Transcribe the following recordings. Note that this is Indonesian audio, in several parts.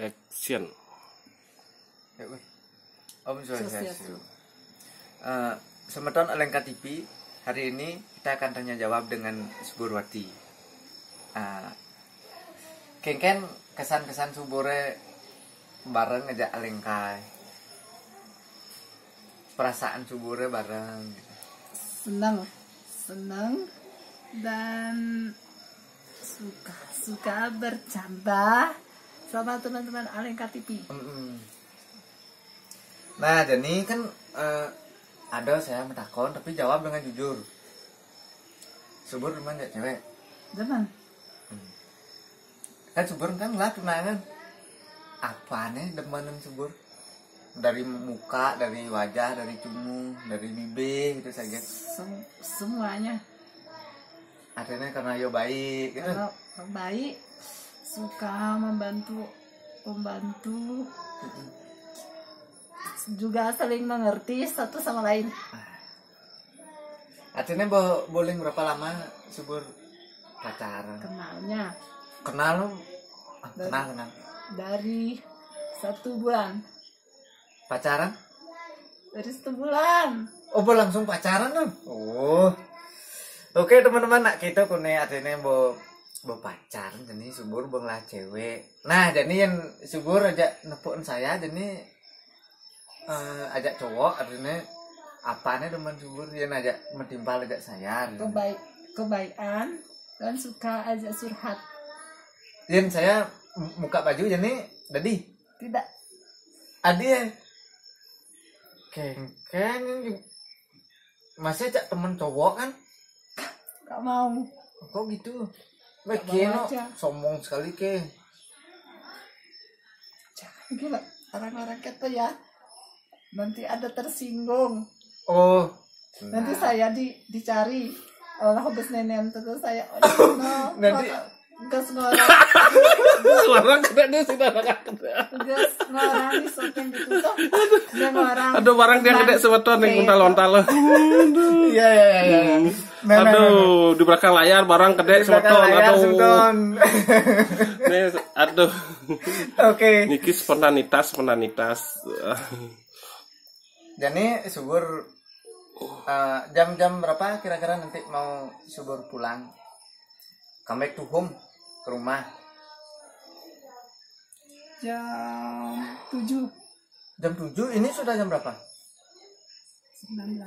Action. Om Swastiastu. Semeton Alengka TV. Hari ini kita akan tanya jawab dengan Suburwati. Kengken kesan-kesan Subure bareng ngejak Alengka. Perasaan Subure bareng. Senang dan suka bercanda sama teman-teman Alengka TV. Nah, jadi kan ada saya mentakon tapi jawab dengan jujur. Subur demen gak cewek? Demen. Kan Subur kan lah tunangan. Apanya demenan Subur? Dari muka, dari wajah, dari cumu, dari bibir gitu saja. Semuanya. Akhirnya karena yo baik gitu. Kalau baik, suka membantu, juga saling mengerti satu sama lain. Artinya boleh berapa lama Subur pacaran? Kenal dari 1 bulan. Pacaran? Dari 1 bulan. Oh, langsung pacaran tuh. Oh. Oke teman-teman, nak kita kune artinya pacaran jadi Subur lah cewek. Nah, jadi yang Subur aja nepun saya jadi ajak cowok artinya apanya teman Subur yang ajak mentimpal ajak saya. Kebaikan dan suka ajak surhat. Yang saya muka baju jadi Dadi. Tidak. Adi ya. Kengkeng masih ajak teman cowok kan? Gak mau. Kok gitu? Keno sombong sekali ke. Jangan gila orang-orang kita ya. Nanti ada tersinggung. Oh. Nanti saya dicari. Allah habis nenek terus saya. Nanti gas ngorang. Orang kena dia sudah kena. Gas ngorang di soken ditutup. Dia ngorang. Aduh, barang dia kena sebetuan yang untal-untal. Iya. Aduh, di belakang layar barang kena sebetuan. Aduh. Oke. Niki spontanitas. Jadi Subur jam-jam berapa kira-kira nanti mau Subur pulang? Come back to home, ke rumah. Jam 7. Jam 7? Ini sudah jam berapa? 19.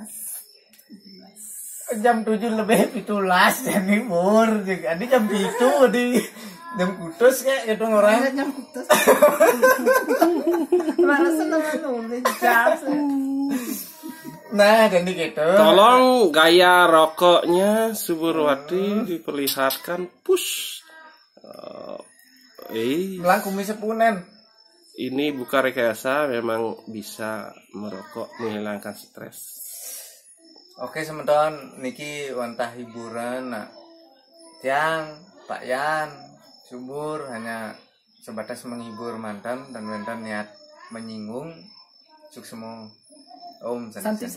Jam 7 lebih 17 jadi mur. Jadi jam 7 di jam kutus kayak gitu orang. Jam kutus. Mana senang nulis jam. Nah, jadi gitu. Tolong gaya rokoknya Suburwati diperlihatkan. Push. Belang kumis sepunen. Ini bukan rekayasa, memang bisa merokok menghilangkan stres. Oke, semeton niki wantah hiburan. Nah, Tiang, Pak Yan, Subur hanya sebatas menghibur mantan dan mantan niat menyinggung suksemo. Om Santai.